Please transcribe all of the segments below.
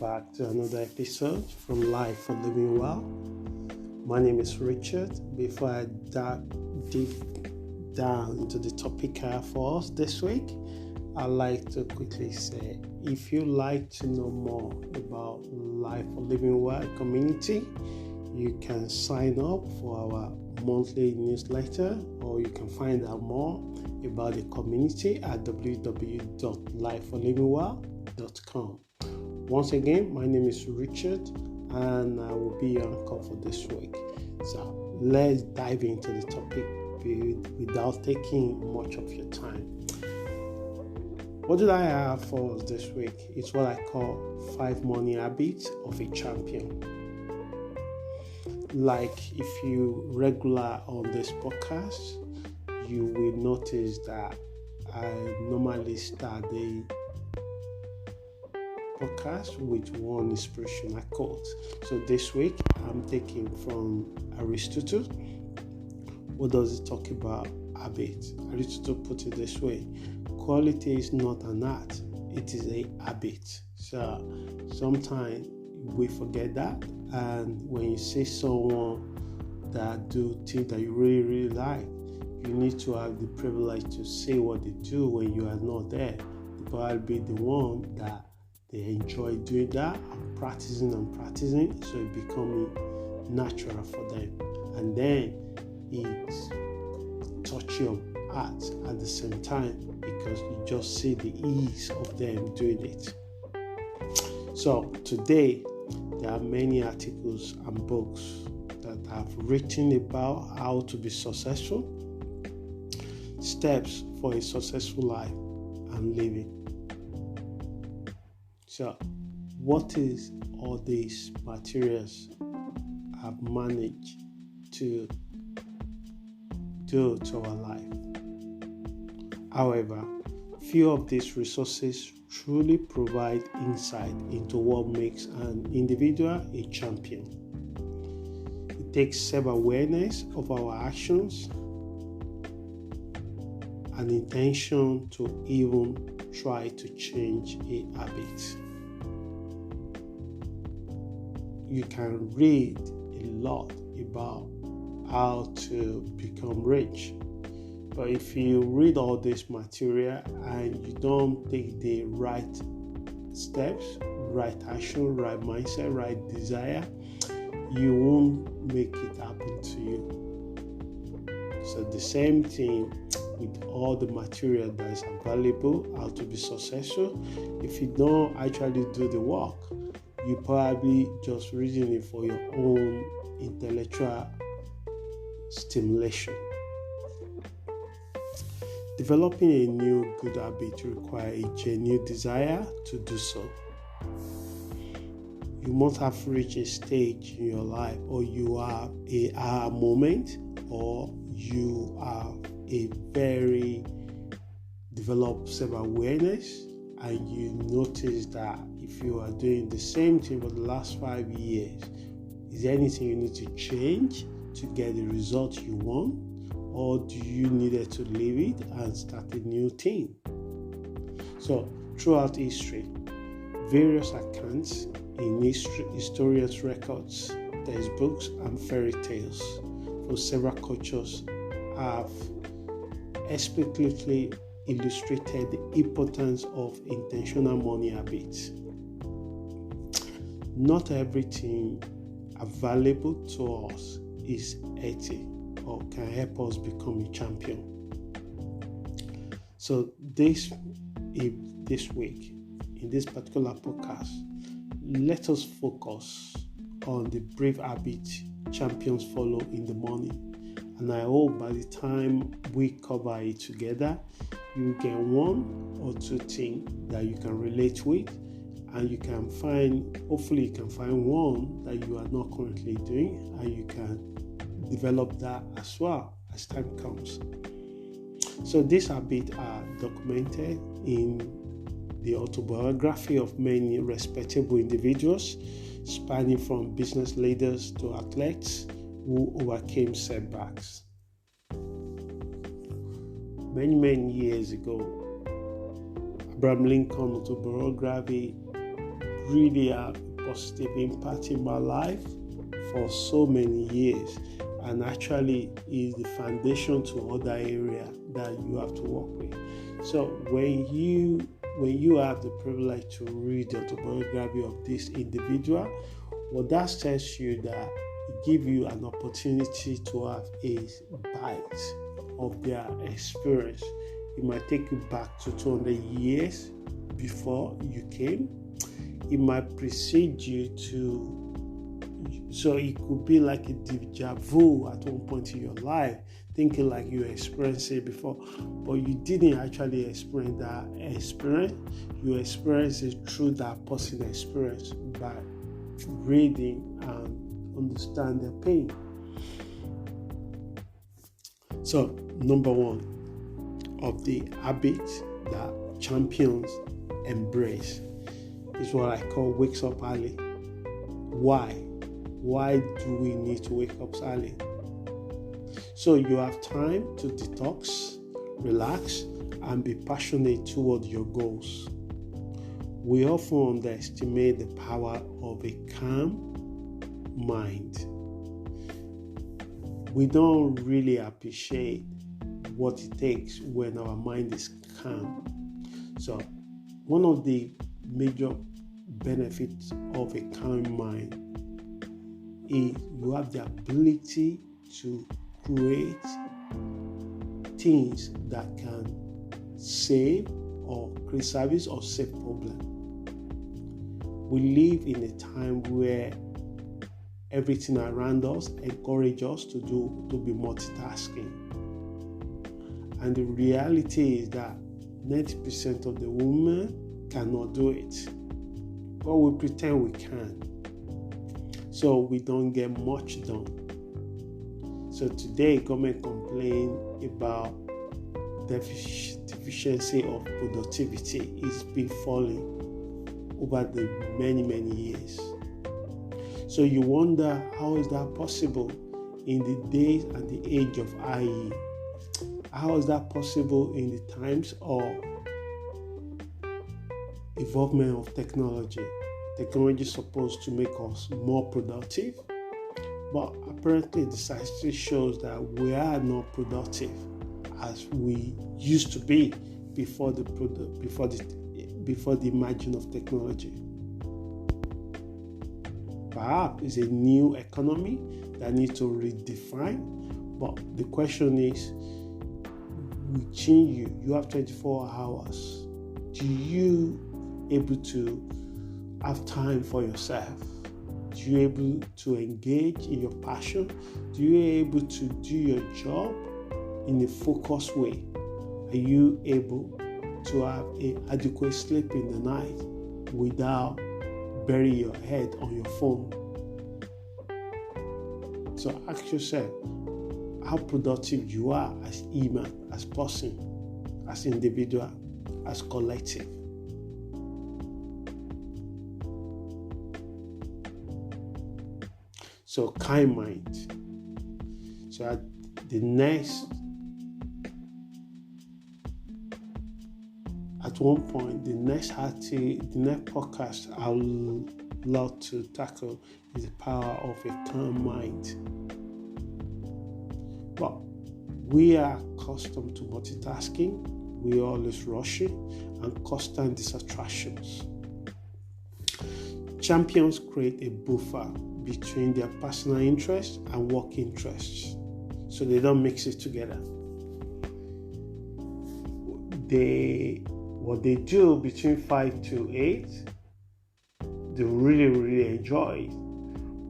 back to another episode from Life for Living Well. My name is Richard. Before I dig down into the topic for us this week, I'd like to quickly say, if you'd like to know more about Life for Living Well community, you can sign up for our monthly newsletter, or you can find out more about the community at www.lifeforlivingwell.com. Once again, my name is Richard and I will be your anchor for this week. So let's dive into the topic without taking much of your time. What did I have for us this week? It's what I call 5 money habits of a champion. Like if you regular on this podcast, you will notice that I normally start the podcast with one inspirational quote. So this week I'm taking from Aristotle. What does it talk about habit? Aristotle put it this way: quality is not an art, it is a habit. So sometimes we forget that, and when you see someone that do things that you really like, you need to have the privilege to say what they do when you are not there. I'll be the one that they enjoy doing that and practicing, so it becoming natural for them. And then it touch your heart at the same time because you just see the ease of them doing it. So today, there are many articles and books that have written about how to be successful, steps for a successful life and living. So, what is all these materials have managed to do to our life? However, few of these resources truly provide insight into what makes an individual a champion. It takes self-awareness of our actions and intention to even try to change a habit. You can read a lot about how to become rich, but if you read all this material and you don't take the right steps, right action, right mindset, right desire, you won't make it happen to you. So the same thing with all the material that is available, how to be successful. If you don't actually do the work, you probably just reading it for your own intellectual stimulation. Developing a new good habit requires a genuine desire to do so. You must have reached a stage in your life, or you have a aha moment, or you have a very developed self-awareness, and you notice that if you are doing the same thing for the last 5 years, is there anything you need to change to get the result you want, or do you need to leave it and start a new thing? So throughout history, various accounts in historians' records, textbooks, and fairy tales from several cultures have explicitly illustrated the importance of intentional money habits. Not everything available to us is healthy or can help us become a champion. So this week, in this particular podcast, let us focus on the brave habit champions follow in the morning. And I hope by the time we cover it together, you get one or two things that you can relate with, and hopefully you can find one that you are not currently doing, and you can develop that as well as time comes. So these habits are documented in the autobiography of many respectable individuals, spanning from business leaders to athletes who overcame setbacks. Many years ago, Abraham Lincoln autobiography really had a positive impact in my life for so many years, and actually is the foundation to other areas that you have to work with. So when you have the privilege to read the autobiography of this individual, what that says you that it gives you an opportunity to have a bite of their experience. It might take you back to 200 years before you came. It might precede you so it could be like a deja vu at one point in your life, thinking like you experienced it before, but you didn't actually experience that experience. You experienced it through that person's experience by reading and understand their pain. So, number one of the habits that champions embrace is what I call wakes up early. Why? Why do we need to wake up early? So you have time to detox, relax, and be passionate toward your goals. We often underestimate the power of a calm mind. We don't really appreciate what it takes when our mind is calm. So one of the major benefits of a calm mind is you have the ability to create things that can save or create service or save problem. We live in a time where everything around us encourages us to be multitasking. And the reality is that 90% of the women cannot do it. But we pretend we can. So we don't get much done. So today, government complain about deficiency of productivity is been falling over the many years. So you wonder, how is that possible in the days and the age of IE? How is that possible in the times of involvement of technology? Technology is supposed to make us more productive, but apparently the statistics shows that we are not productive as we used to be before the emergence of technology. Perhaps it's a new economy that needs to redefine, but the question is, within you have 24 hours. Do you able to have time for yourself? Do you able to engage in your passion? Do you able to do your job in a focused way? Are you able to have an adequate sleep in the night without burying your head on your phone? So ask yourself how productive you are as human, as person, as individual, as collective. So kind mind. So at one point, the next podcast I would love to tackle is the power of a calm mind. But we are accustomed to multitasking, we are always rushing, and constant distractions. Champions create a buffer between their personal interests and work interests, so they don't mix it together. What they do between 5 to 8, they really enjoy it.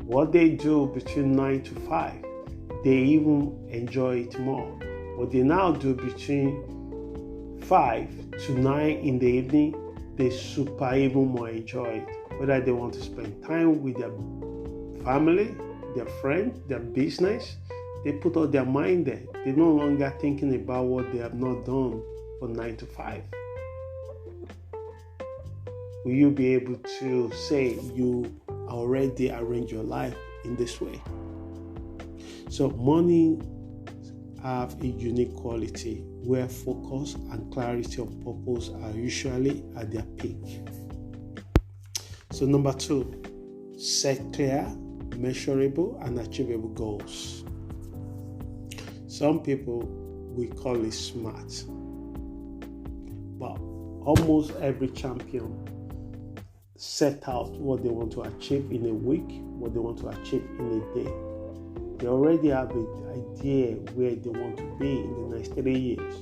What they do between 9 to 5, they even enjoy it more. What they now do between 5 to 9 in the evening, they super even more enjoy it. Whether they want to spend time with their family, their friends, their business, they put all their mind there. They're no longer thinking about what they have not done from 9 to 5. Will you be able to say you already arrange your life in this way? So mornings have a unique quality where focus and clarity of purpose are usually at their peak. So number 2, set clear, measurable, and achievable goals. Some people we call it SMART, but almost every champion set out what they want to achieve in a week, what they want to achieve in a day. They already have an idea where they want to be in the next 3 years,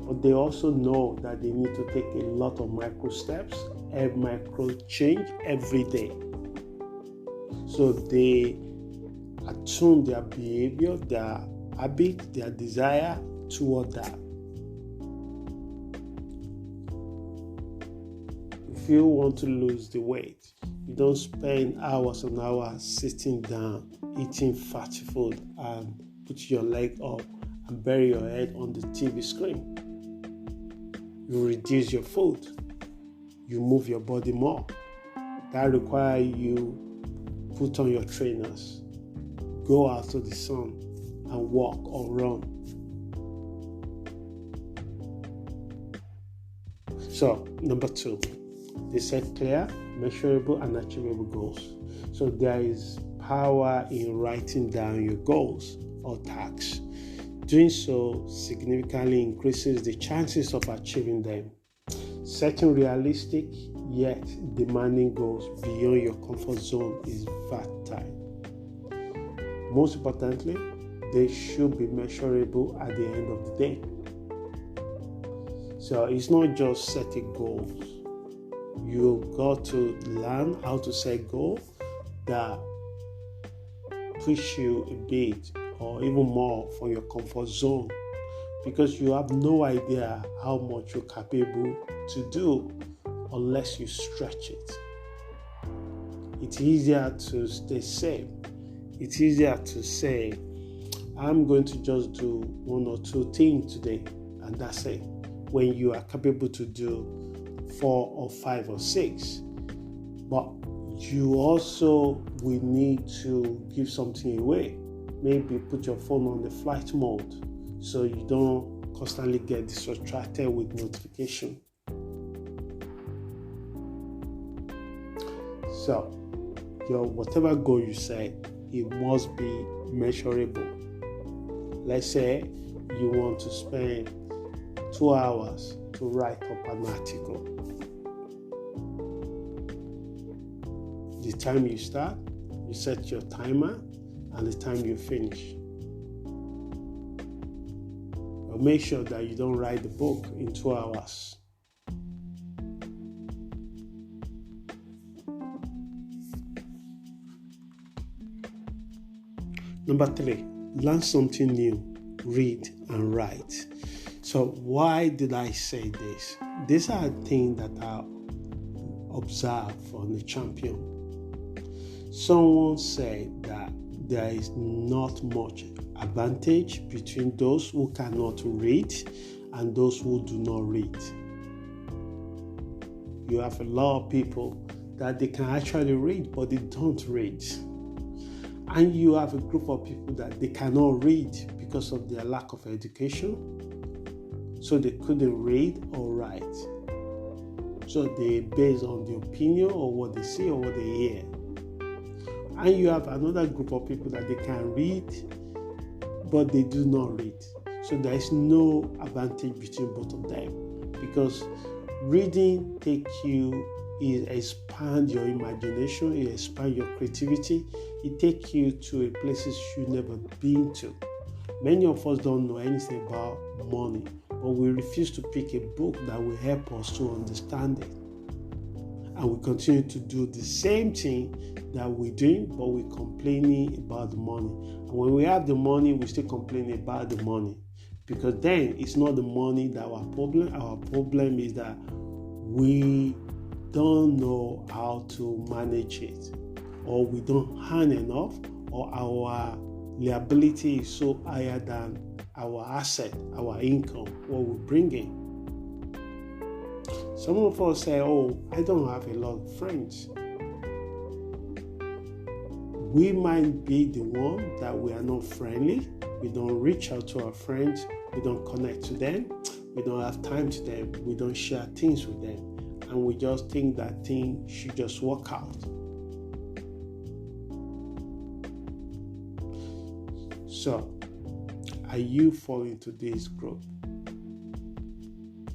but they also know that they need to take a lot of micro steps, a micro change every day. So they attune their behavior, their habit, their desire toward that. If you want to lose the weight, you don't spend hours and hours sitting down, eating fatty food, and put your leg up and bury your head on the TV screen. You reduce your food. You move your body more. That requires you put on your trainers, go out to the sun and walk or run. So, number 2, they set clear, measurable, and achievable goals. So there is power in writing down your goals or tasks. Doing so significantly increases the chances of achieving them. Setting realistic yet demanding goals beyond your comfort zone is vital. Most importantly, they should be measurable at the end of the day. So it's not just setting goals. You've got to learn how to set goals that push you a bit or even more from your comfort zone, because you have no idea how much you're capable to do unless you stretch it. It's easier to stay safe. It's easier to say, I'm going to just do 1 or 2 things today and that's it, when you are capable to do 4 or 5 or 6. But you also will need to give something away. Maybe put your phone on the flight mode so you don't constantly get distracted with notification. So, your whatever goal you set, it must be measurable. Let's say you want to spend 2 hours to write up an article. The time you start, you set your timer, and the time you finish. But make sure that you don't write the book in 2 hours. Number 3, learn something new, read and write. So why did I say this? These are things that I observed from the champion. Someone said that there is not much advantage between those who cannot read and those who do not read. You have a lot of people that they can actually read, but they don't read. And you have a group of people that they cannot read because of their lack of education. So they couldn't read or write. So they base on the opinion or what they see or what they hear. And you have another group of people that they can read, but they do not read. So there is no advantage between both of them, because reading it expand your imagination, it expand your creativity, it takes you to places you've never been to. Many of us don't know anything about money, but we refuse to pick a book that will help us to understand it. And we continue to do the same thing that we're doing, but we're complaining about the money. And when we have the money, we still complain about the money. Because then it's not the money that our problem. Our problem is that we don't know how to manage it, or we don't earn enough, or our liability is so higher than our asset, our income, what we bring in. Some of us say, I don't have a lot of friends. We might be the one that we are not friendly. We don't reach out to our friends. We don't connect to them. We don't have time to them. We don't share things with them. and we just think that thing should just work out. So, are you falling into this group?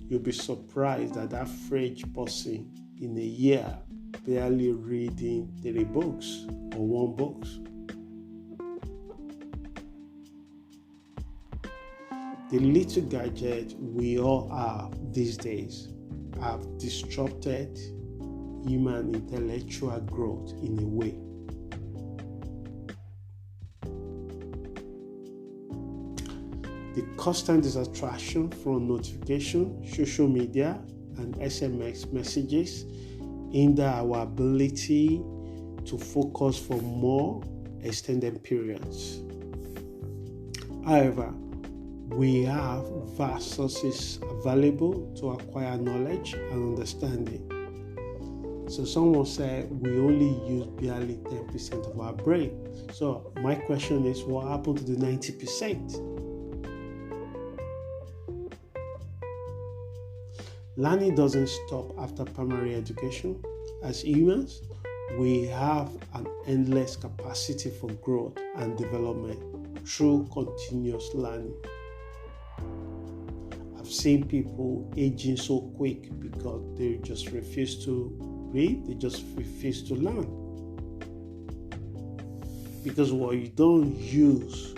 You'll be surprised that average person in a year barely reading 3 books or 1 book. The little gadgets we all have these days have disrupted human intellectual growth in a way. The constant distraction from notification, social media, and SMS messages hinder our ability to focus for more extended periods. However, we have vast sources available to acquire knowledge and understanding. So someone said we only use barely 10% of our brain. So my question is, what happened to the 90%? Learning doesn't stop after primary education. As humans, we have an endless capacity for growth and development through continuous learning. I've seen people aging so quick because they just refuse to read, they just refuse to learn. Because what you don't use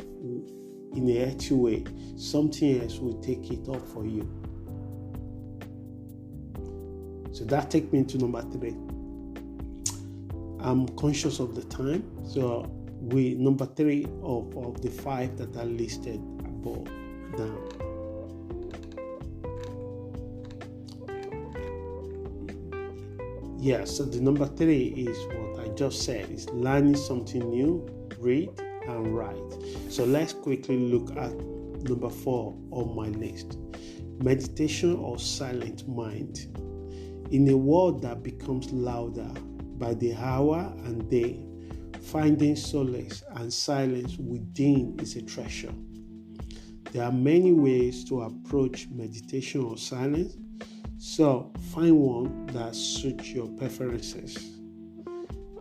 in a healthy way, something else will take it up for you. So that takes me to number 3. I'm conscious of the time. So number 3 of the 5 that are listed above down. Yeah, so the number 3 is what I just said, is learning something new, read and write. So let's quickly look at number 4 on my list. Meditation or silent mind. In a world that becomes louder by the hour and day, finding solace and silence within is a treasure. There are many ways to approach meditation or silence, so find one that suits your preferences.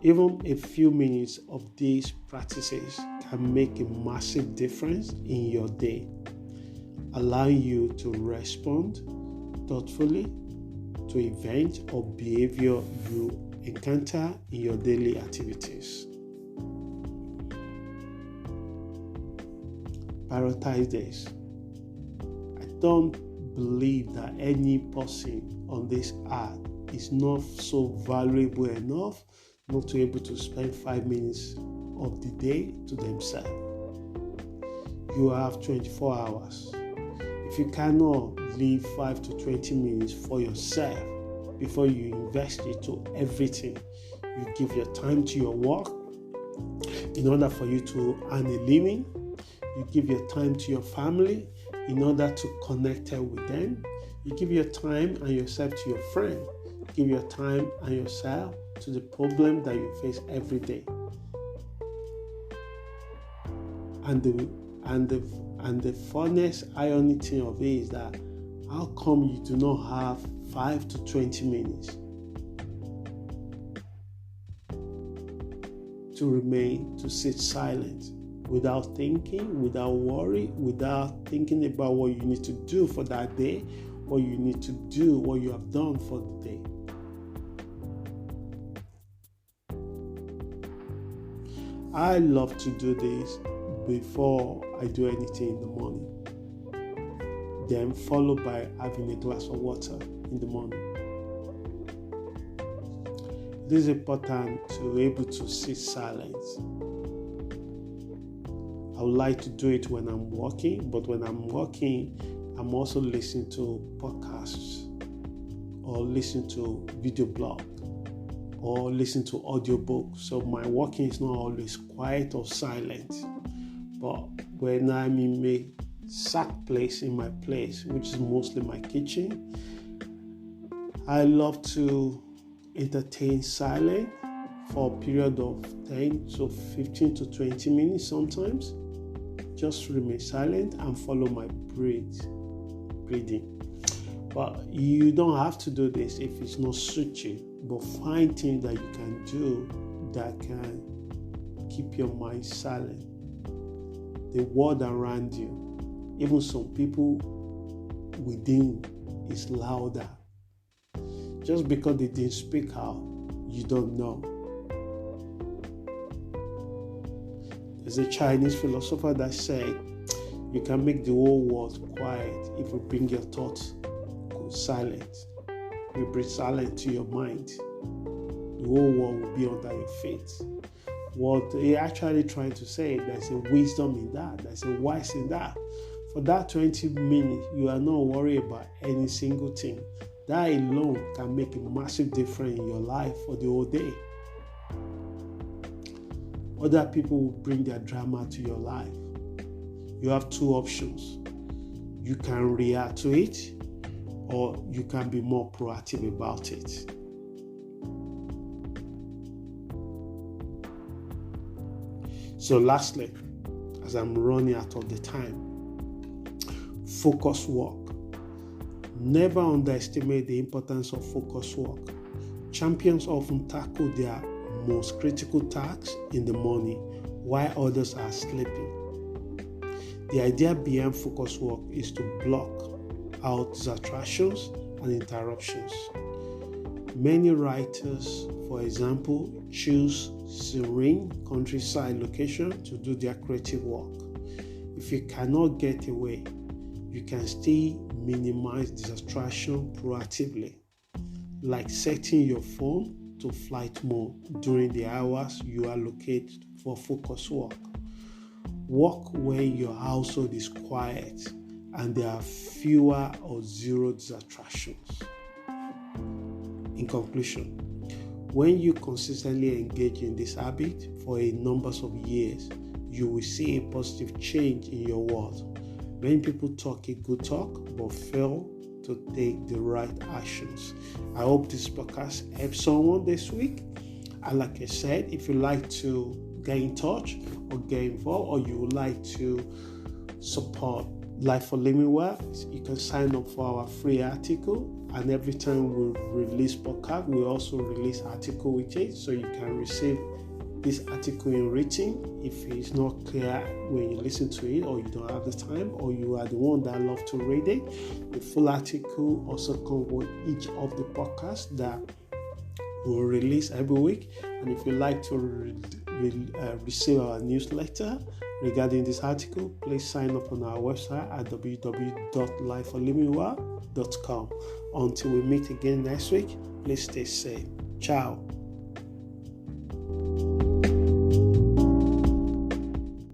Even a few minutes of these practices can make a massive difference in your day, allowing you to respond thoughtfully to events or behavior you encounter in your daily activities. Prioritize this. I don't believe that any person on this earth is not so valuable enough not to be able to spend 5 minutes of the day to themselves. You have 24 hours. If you cannot leave 5 to 20 minutes for yourself before you invest it to everything, you give your time to your work in order for you to earn a living, you give your time to your family in order to connect with them, you give your time and yourself to your friend, give your time and yourself to the problem that you face every day. And the funniest irony thing of it is that how come you do not have 5 to 20 minutes to sit silent without thinking, without worry, without thinking about what you need to do for that day, what you need to do, what you have done for the day. I love to do this before I do anything in the morning, then followed by having a glass of water in the morning. It is important to be able to sit silent. I would like to do it when I'm walking, but when I'm walking, I'm also listening to podcasts or listen to video blog or listen to audiobooks. So my walking is not always quiet or silent. But when I'm in a sack place, in my place, which is mostly my kitchen, I love to entertain silent for a period of 10 to 15 to 20 minutes sometimes. Just remain silent and follow my breathing. But you don't have to do this if it's not suit you. But find things that you can do that can keep your mind silent. The world around you, even some people within, is louder. Just because they didn't speak out, you don't know. There's a Chinese philosopher that said, you can make the whole world quiet if you bring your thoughts silent. You bring silence to your mind, the whole world will be under your feet. What they're actually trying to say, there's a wisdom in that, there's a wise in that. For that 20 minutes, you are not worried about any single thing. That alone can make a massive difference in your life for the whole day. Other people will bring their drama to your life. You have two options. You can react to it, or you can be more proactive about it. So lastly, as I'm running out of the time, focus work. Never underestimate the importance of focus work. Champions often tackle their most critical tasks in the morning while others are sleeping. The idea behind focus work is to block out distractions and interruptions. Many writers, for example, choose serene countryside location to do their creative work. If you cannot get away, you can still minimize distraction proactively, like setting your phone to flight mode during the hours you allocate for focus work. Work when your household is quiet and there are fewer or zero distractions. In conclusion, when you consistently engage in this habit for a number of years, you will see a positive change in your world. Many people talk a good talk but fail to take the right actions. I hope this podcast helps someone this week. And like I said, if you'd like to get in touch or get involved, or you would like to support Life for Living Well, you can sign up for our free article. And every time we release podcast, we also release article with it, so you can receive this article in written if it's not clear when you listen to it, or you don't have the time, or you are the one that love to read it. The full article also comes with each of the podcasts that we'll release every week. And if you'd like to receive our newsletter regarding this article, please sign up on our website at www.lifeforlivingwell.com. Until we meet again next week, please stay safe. Ciao.